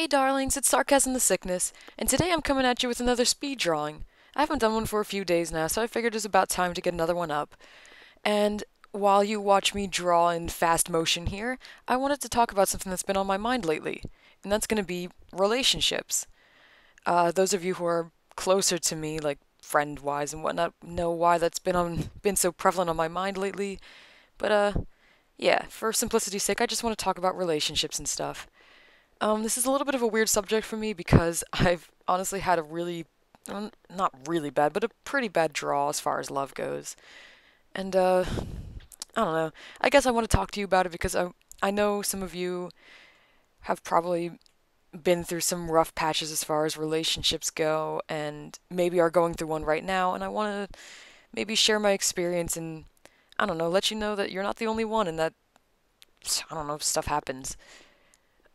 Hey darlings, it's Sarcasm the Sickness, and today I'm coming at you with another speed drawing. I haven't done one for a few days now, so I figured it's about time to get another one up. And while you watch me draw in fast motion here, I wanted to talk about something that's been on my mind lately, and that's going to be relationships. Those of you who are closer to me, like friend-wise and whatnot, know why that's been so prevalent on my mind lately. But yeah, for simplicity's sake, I just want to talk about relationships and stuff. This is a little bit of a weird subject for me because I've honestly had a really, not really bad, but a pretty bad draw as far as love goes. And, I don't know. I guess I want to talk to you about it because I know some of you have probably been through some rough patches as far as relationships go and maybe are going through one right now. And I want to maybe share my experience and, I don't know, let you know that you're not the only one and that, I don't know, stuff happens.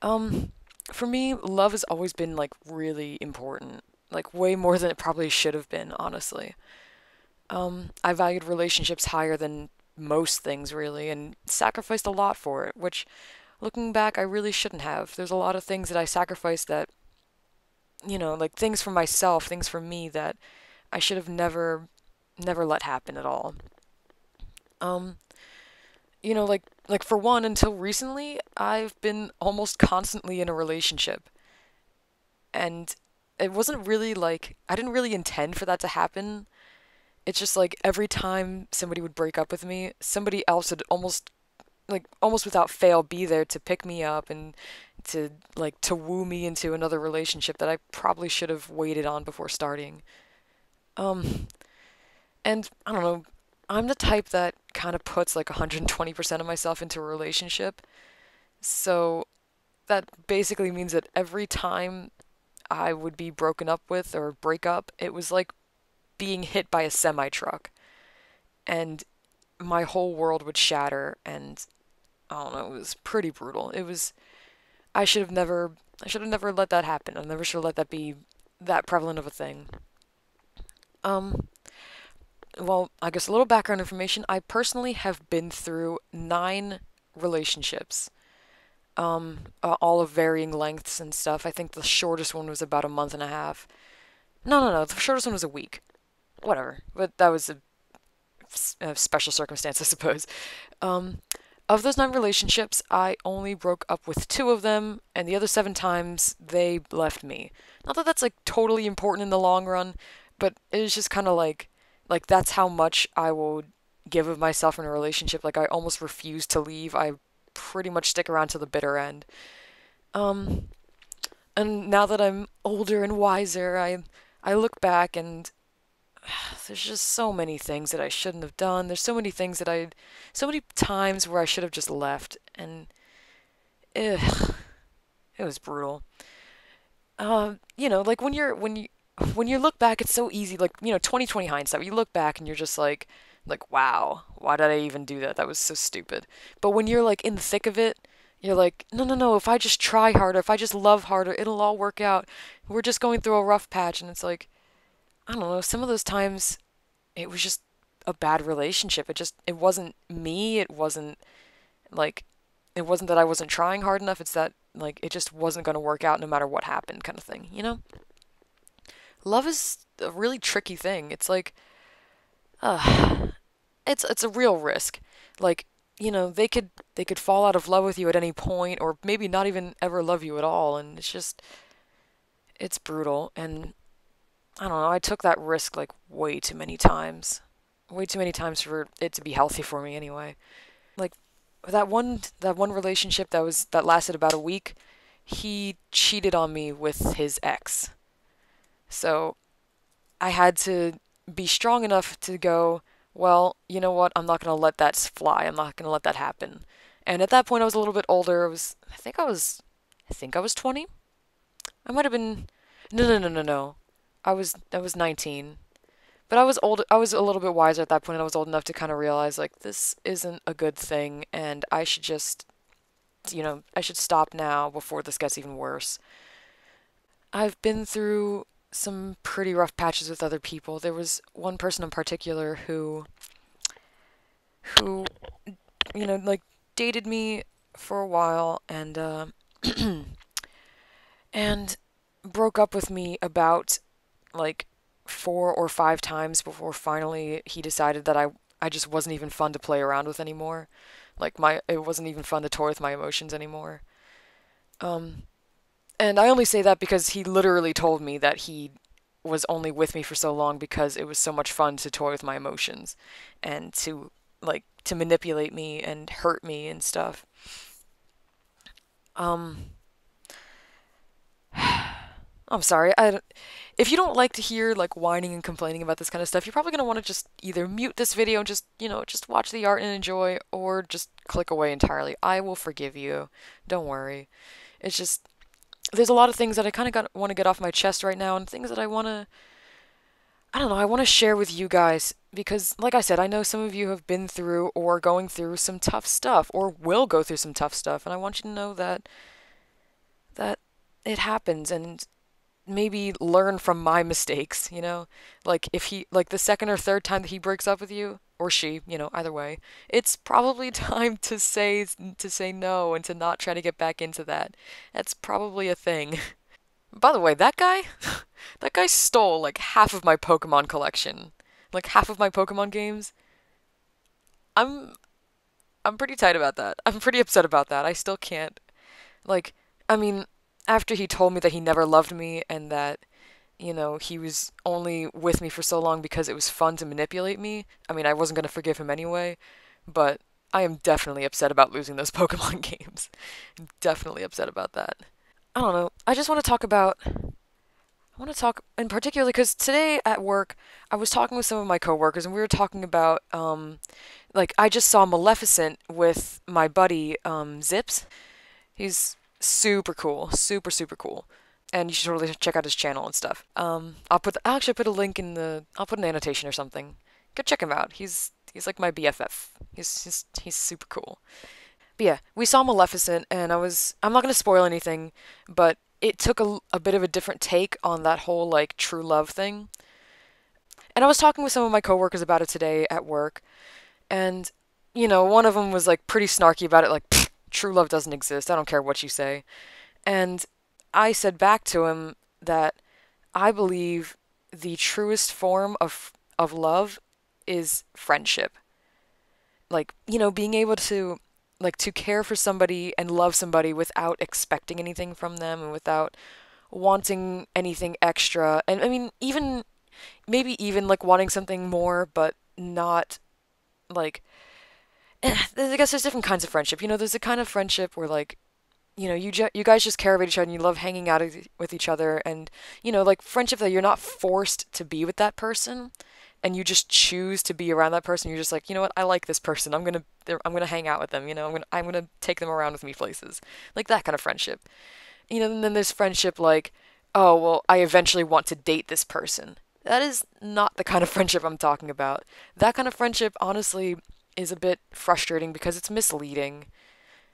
Um, for me, love has always been like really important, like way more than it probably should have been, honestly. I valued relationships higher than most things, really, and sacrificed a lot for it, which looking back, I really shouldn't have. There's a lot of things that I sacrificed that, like things for myself, things for me that I should have never let happen at all. Um, like for one, until recently, I've been almost constantly in a relationship. And it wasn't really like I didn't really intend for that to happen. It's just like every time somebody would break up with me, somebody else would almost without fail be there to pick me up and to woo me into another relationship that I probably should have waited on before starting. Um and I don't know, I'm the type that kind of puts like 120% of myself into a relationship. So that basically means that every time I would be broken up with or break up, it was like being hit by a semi truck, and my whole world would shatter. And I don't know, it was pretty brutal. It was I should have never I should have never let that happen. I never should have let that be that prevalent of a thing. Um, well, I guess a little background information. I personally have been through 9 relationships, all of varying lengths and stuff. I think the shortest one was about a month and a half. No, no, no. The shortest one was a week. Whatever. But that was a special circumstance, I suppose. Um, of those 9 relationships, I only broke up with 2 of them, and the other 7 times they left me. Not that that's like totally important in the long run, but it was just kind of like that's how much I will give of myself in a relationship. Like I almost refuse to leave. I pretty much stick around to the bitter end. Um, and now that I'm older and wiser, I look back and there's just so many things that I shouldn't have done. There's so many things that so many times where I should have just left, and ugh, it was brutal. Like when you look back, it's so easy. Like 2020 hindsight. You look back and you're just like wow, why did I even do that? That was so stupid. But when you're like in the thick of it, you're like, no, no, no. If I just try harder, if I just love harder, it'll all work out. We're just going through a rough patch, and it's like I don't know. Some of those times it was just a bad relationship. It wasn't me. Like it wasn't that I wasn't trying hard enough. It's that like it just wasn't going to work out no matter what happened kind of thing, you know? Love is a really tricky thing. It's like uh it's a real risk. Like, they could fall out of love with you at any point or maybe not even ever love you at all, and it's brutal. And I don't know, I took that risk like way too many times. Way too many times for it to be healthy for me anyway. Like that one relationship that lasted about a week, he cheated on me with his ex. So I had to be strong enough to go, well, you know what? I'm not going to let that fly. I'm not going to let that happen. And at that point I was a little bit older. I think I was 20. I might have been No, no, no, no, no. I was 19. But I was old. I was a little bit wiser at that point. I was old enough to kind of realize like this isn't a good thing, and I should stop now before this gets even worse. I've been through some pretty rough patches with other people. There was one person in particular who like dated me for a while, and and broke up with me about like 4 or 5 times before finally he decided that I just wasn't even fun to play around with anymore. Like it wasn't even fun to toy with my emotions anymore. Um, and I only say that because he literally told me that he was only with me for so long because it was so much fun to toy with my emotions and to manipulate me and hurt me and stuff. Um, I'm sorry. If you don't like to hear like whining and complaining about this kind of stuff, you're probably gonna want to just either mute this video and just just watch the art and enjoy, or just click away entirely. I will forgive you. Don't worry. It's just there's a lot of things that I kind of got want to get off my chest right now, and things that I don't know, I want to share with you guys because, like I said, I know some of you have been through or going through some tough stuff or will go through some tough stuff, and I want you to know that it happens and maybe learn from my mistakes, Like if like the second or third time that he breaks up with you or she, either way, it's probably time to say no and to not try to get back into that. That's probably a thing. By the way, that guy, that guy stole like half of my Pokemon collection. Like half of my Pokemon games. I'm I'm pretty tight about that. I'm pretty upset about that. I still can't like I mean, after he told me that he never loved me and that he was only with me for so long because it was fun to manipulate me. I mean, I wasn't going to forgive him anyway, but I am definitely upset about losing those Pokemon games. I'm definitely upset about that. I don't know. I just want to talk about I want to talk in particular because today at work I was talking with some of my coworkers and we were talking about like I just saw Maleficent with my buddy Zips. He's super cool, super cool, and you should totally check out his channel and stuff. I'll actually put a link in I'll put an annotation or something. Go check him out. He's like my BFF. He's super cool. But yeah, we saw Maleficent, and I'm not gonna spoil anything, but it took a bit of a different take on that whole like true love thing. And I was talking with some of my coworkers about it today at work, and one of them was like pretty snarky about it, like true love doesn't exist. I don't care what you say. And I said back to him that I believe the truest form of love is friendship. Like, being able to care for somebody and love somebody without expecting anything from them and without wanting anything extra. And I mean, even maybe even like wanting something more, but not like I guess there's different kinds of friendship. There's a kind of friendship where like you guys just care about each other and you love hanging out with each other, and like friendship that you're not forced to be with that person and you just choose to be around that person. You're just like, you know what, I like this person, I'm gonna hang out with them, I'm gonna take them around with me places, like that kind of friendship. And then there's friendship like, oh well, I eventually want to date this person. That is not the kind of friendship I'm talking about. That kind of friendship honestly is a bit frustrating because it's misleading.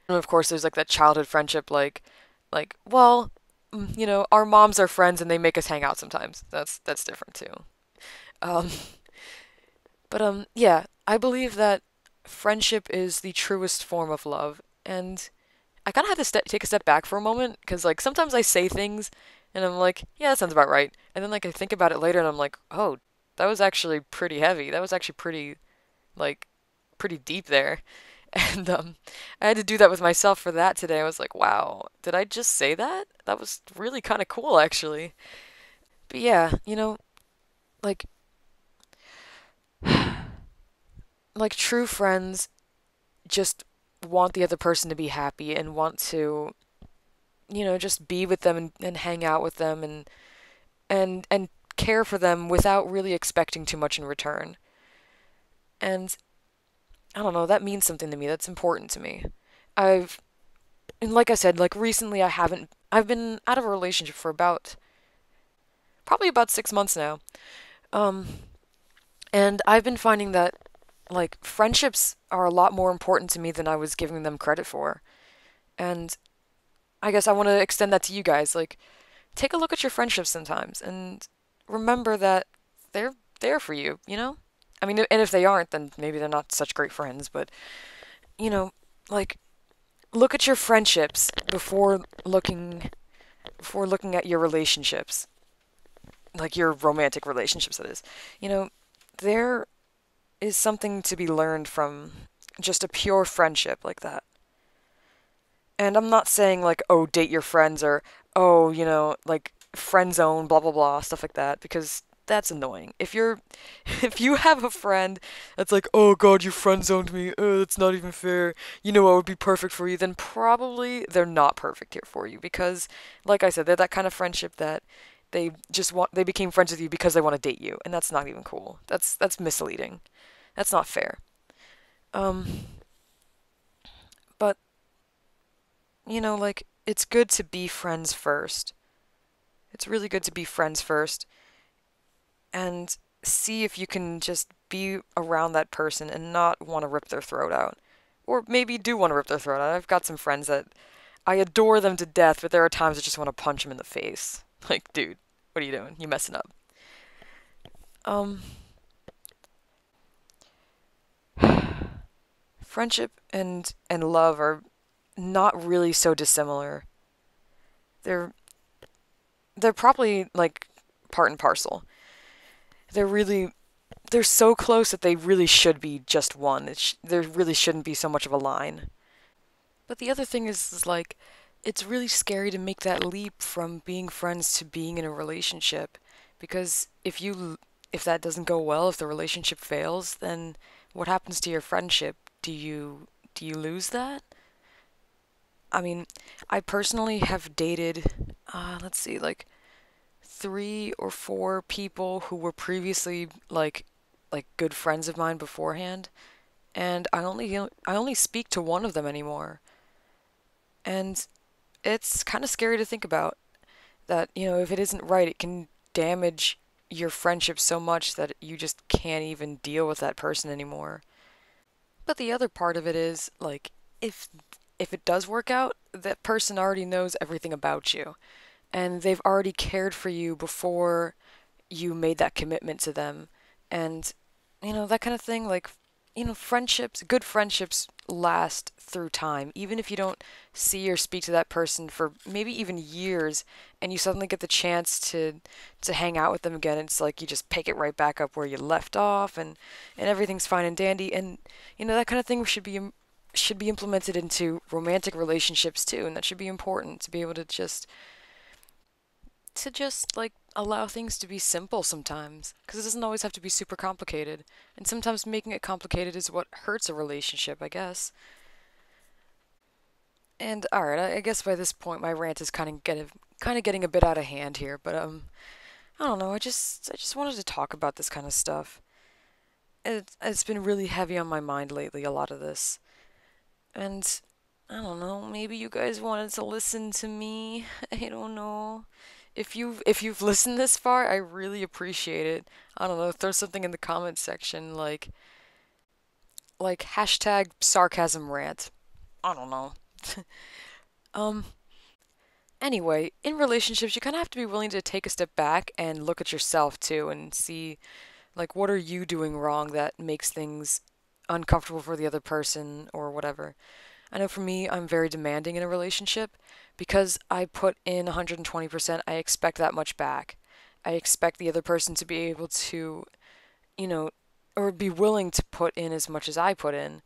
And of course, there's like that childhood friendship, well, our moms are friends and they make us hang out sometimes. That's different too. Um, but yeah, I believe that friendship is the truest form of love, and I kind of had to take a step back for a moment because like sometimes I say things and I'm like, yeah, that sounds about right, and then like I think about it later and I'm like, oh, that was actually pretty heavy. That was actually like pretty deep there. And I had to do that with myself for that today. I was like, wow, did I just say that? That was really kind of cool, actually. But yeah, like like true friends just want the other person to be happy and want to, just be with them and hang out with them and care for them without really expecting too much in return. And I don't know, that means something to me. That's important to me. I've and like I said, like recently I've been out of a relationship for probably about 6 months now. Um, and I've been finding that like friendships are a lot more important to me than I was giving them credit for. And I guess I want to extend that to you guys. Like, take a look at your friendships sometimes and remember that they're there for you, I mean, and if they aren't, then maybe they're not such great friends, but, you know, like, look at your friendships before looking for looking at your relationships, like your romantic relationships, that is, you know, there is something to be learned from just a pure friendship like that. And I'm not saying like, oh, date your friends or, oh, like friend zone, blah, blah, blah, stuff like that, because that's annoying. If you have a friend that's like, oh God, you friend zoned me, that's not even fair, you know what would be perfect for you, then probably they're not perfect here for you because, like I said, they're that kind of friendship that they became friends with you because they want to date you, and that's not even cool. That's misleading. That's not fair. Um, but like, it's good to be friends first. It's really good to be friends first and see if you can just be around that person and not want to rip their throat out. Or maybe do want to rip their throat out. I've got some friends that I adore them to death, but there are times I just want to punch them in the face. Like, dude, what are you doing? You messing up. Um, Friendship and love are not really so dissimilar. They're they're probably like part and parcel. They're really they're so close that they really should be just one. There really shouldn't be so much of a line. But the other thing is like, it's really scary to make that leap from being friends to being in a relationship, because if that doesn't go well, if the relationship fails, then what happens to your friendship? Do you lose that? I mean, I personally have dated, let's see, like 3 or 4 people who were previously like good friends of mine beforehand, and I only speak to one of them anymore. And it's kind of scary to think about that, if it isn't right, it can damage your friendship so much that you just can't even deal with that person anymore. But the other part of it is like, if if it does work out, that person already knows everything about you, and they've already cared for you before you made that commitment to them. And that kind of thing, like, friendships, good friendships last through time, even if you don't see or speak to that person for maybe even years, and you suddenly get the chance to hang out with them again. It's like you just pick it right back up where you left off, and everything's fine and dandy. And that kind of thing should be implemented into romantic relationships too, and that should be important to be able to just like allow things to be simple sometimes, because it doesn't always have to be super complicated, and sometimes making it complicated is what hurts a relationship, I guess. And all right, I guess by this point my rant is kind of getting a bit out of hand here, but I don't know, I just wanted to talk about this kind of stuff. It's been really heavy on my mind lately, a lot of this. And I don't know, maybe you guys wanted to listen to me. I don't know. If you've listened this far, I really appreciate it. I don't know, throw something in the comments section like hashtag sarcasm rant. I don't know. Um anyway, in relationships you kind of have to be willing to take a step back and look at yourself too and see like, what are you doing wrong that makes things uncomfortable for the other person or whatever. I know for me, I'm very demanding in a relationship because I put in 120%, I expect that much back. I expect the other person to be able to, you know, or be willing to put in as much as I put in.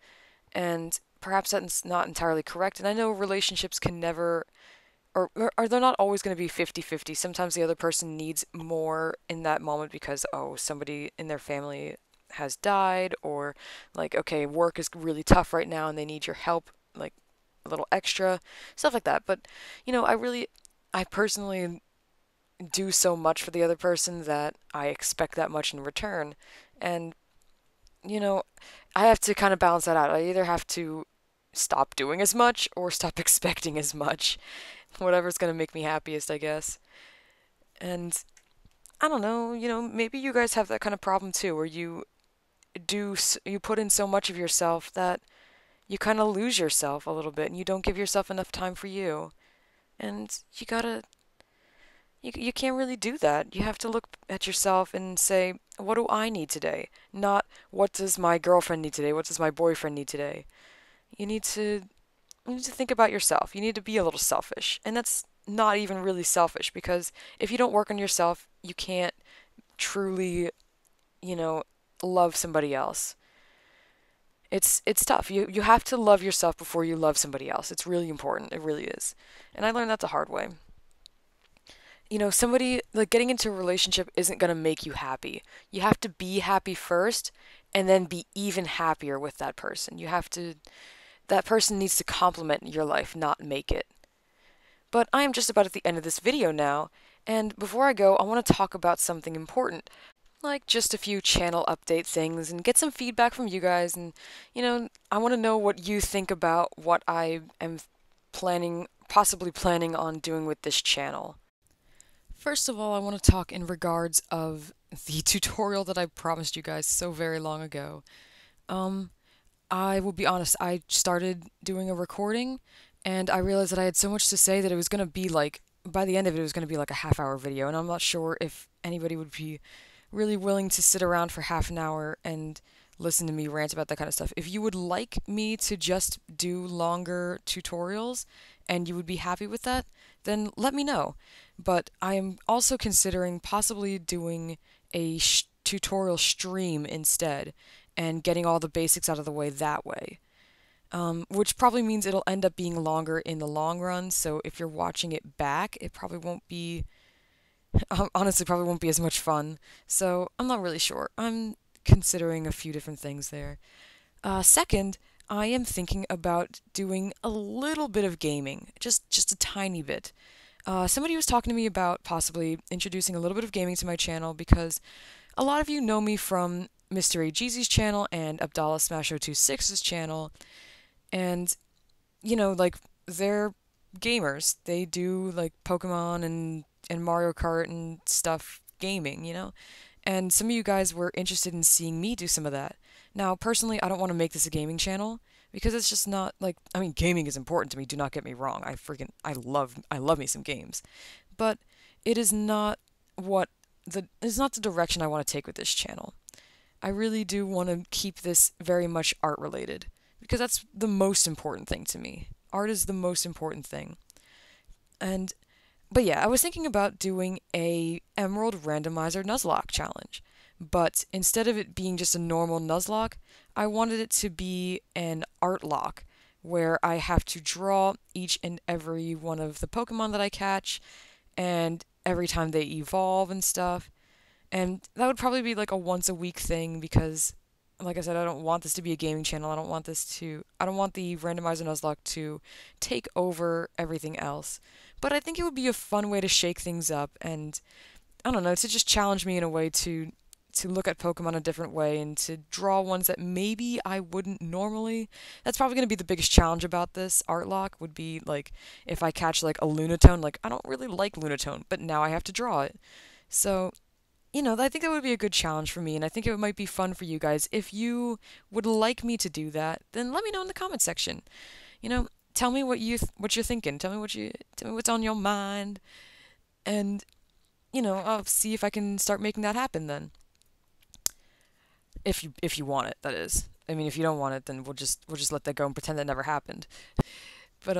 And perhaps that's not entirely correct. And I know relationships can never, or they're not always going to be 50-50. Sometimes the other person needs more in that moment because, oh, somebody in their family has died, or like, okay, work is really tough right now and they need your help, like a little extra, stuff like that. But, I personally do so much for the other person that I expect that much in return. And, you know, I have to kind of balance that out. I either have to stop doing as much or stop expecting as much. Whatever's going to make me happiest, I guess. And I don't know, maybe you guys have that kind of problem too, where you put in so much of yourself that you kind of lose yourself a little bit and you don't give yourself enough time for you. And you can't really do that. You have to look at yourself and say, what do I need today? Not what does my girlfriend need today? What does my boyfriend need today? You need to you need to think about yourself. You need to be a little selfish. And not even really selfish, because if you don't work on yourself, you can't truly, you know, love somebody else. It's tough. You have to love yourself before you love somebody else. It's really important. It really is. And I learned that the hard way. Somebody like getting into a relationship isn't going to make you happy. You have to be happy first and then be even happier with that person. That person needs to complement your life, not make it. But I am just about at the end of this video now, and before I go, I want to talk about something important, like just a few channel update things and get some feedback from you guys. And, I want to know what you think about what I am possibly planning on doing with this channel. First of all, I want to talk in regards of the tutorial that I promised you guys so very long ago. Um, I will be honest, I started doing a recording and I realized that I had so much to say that it was going to be like, by the end of it, it was going to be like a half-hour video, and I'm not sure if anybody would be really willing to sit around for half an hour and listen to me rant about that kind of stuff. If you would like me to just do longer tutorials and you would be happy with that, then let me know. But I am also considering possibly doing a tutorial stream instead and getting all the basics out of the way that way. Which probably means it'll end up being longer in the long run, so if you're watching it back, it probably won't be, honestly, probably won't be as much fun. So I'm not really sure. I'm considering a few different things there. Second, I am thinking about doing a little bit of gaming, just a tiny bit. Somebody was talking to me about possibly introducing a little bit of gaming to my channel because a lot of you know me from Mr. AGZ's channel and Abdallah Smash026's channel, and like they're gamers. They do like Pokemon and Mario Kart and stuff gaming, and some of you guys were interested in seeing me do some of that. Now, personally, I don't want to make this a gaming channel because it's just not like, I mean, gaming is important to me, do not get me wrong. I love me some games. But it is not it's not the direction I want to take with this channel. I really do want to keep this very much art related because that's the most important thing to me. Art is the most important thing. But yeah, I was thinking about doing a Emerald Randomizer Nuzlocke challenge. But instead of it being just a normal Nuzlocke, I wanted it to be an art lock, where I have to draw each and every one of the Pokemon that I catch, and every time they evolve and stuff. And that would probably be like a once a week thing because, like I said, I don't want this to be a gaming channel. I don't want the Randomizer Nuzlocke to take over everything else. But I think it would be a fun way to shake things up and, I don't know, to just challenge me in a way to look at Pokemon a different way and to draw ones that maybe I wouldn't normally. That's probably going to be the biggest challenge about this art lock, would be like if I catch like a Lunatone, like I don't really like Lunatone, but now I have to draw it. So, I think that would be a good challenge for me, and I think it might be fun for you guys. If you would like me to do that, then let me know in the comment section. Tell me what you're thinking. Tell me what's on your mind, and I'll see if I can start making that happen then. If you want it, that is. I mean, if you don't want it, then we'll just let that go and pretend that never happened. But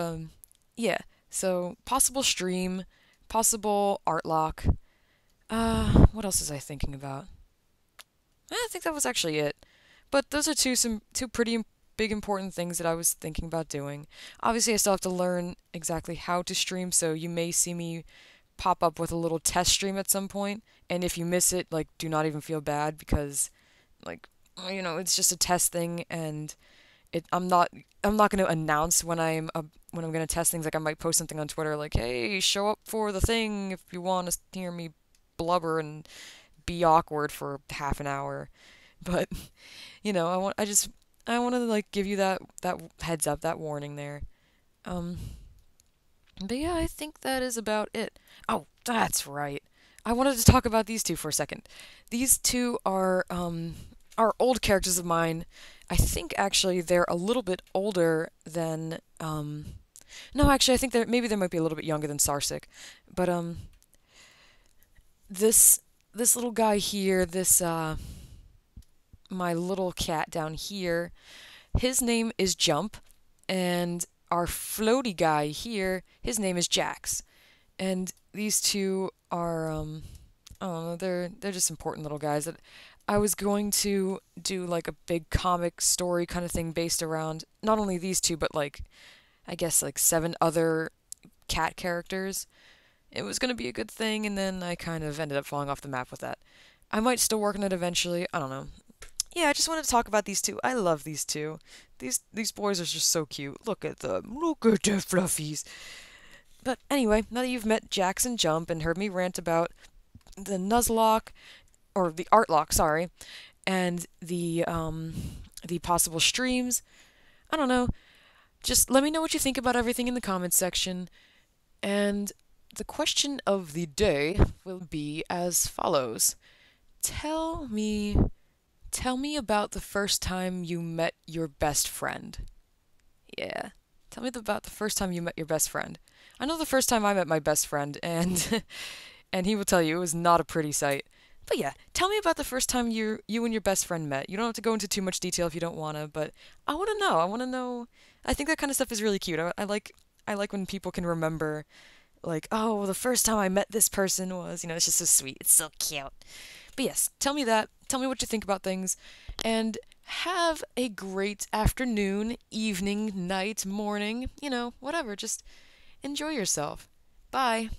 yeah. So possible stream, possible art lock. What else was I thinking about? I think that was actually it. But those are two pretty big important things that I was thinking about doing. Obviously, I still have to learn exactly how to stream, so you may see me pop up with a little test stream at some point. And if you miss it, like, do not even feel bad because, like, it's just a test thing, and I'm not going to announce when I'm going to test things. Like, I might post something on Twitter like, "Hey, show up for the thing if you want to hear me blubber and be awkward for half an hour." But I want to like give you that heads up, that warning there. But yeah, I think that is about it. Oh, that's right. I wanted to talk about these two for a second. These two are old characters of mine. I think actually they're a little bit older than no, actually I think they might be a little bit younger than Sarsic. But this little guy here, my little cat down here, his name is Jump, and our floaty guy here, his name is Jax. And these two are I don't know, they're just important little guys that I was going to do like a big comic story kind of thing based around not only these two but like I guess like seven other cat characters. It was going to be a good thing, and then I kind of ended up falling off the map with that. I might still work on it eventually. I don't know. Yeah, I just wanted to talk about these two. I love these two. These boys are just so cute. Look at them. Look at the fluffies. But anyway, now that you've met Jackson Jump and heard me rant about the Nuzlocke, or the Art Lock, sorry, and the possible streams, I don't know. Just let me know what you think about everything in the comments section. And the question of the day will be as follows. Tell me tell me about the first time you met your best friend. Yeah. Tell me about the first time you met your best friend. I know the first time I met my best friend and and he will tell you it was not a pretty sight. But yeah, tell me about the first time you and your best friend met. You don't have to go into too much detail if you don't want to, but I want to know. I want to know. I think that kind of stuff is really cute. I like when people can remember like, oh, well, the first time I met this person was, it's just so sweet. It's so cute. But yes, tell me that. Tell me what you think about things. And have a great afternoon, evening, night, morning, whatever. Just enjoy yourself. Bye.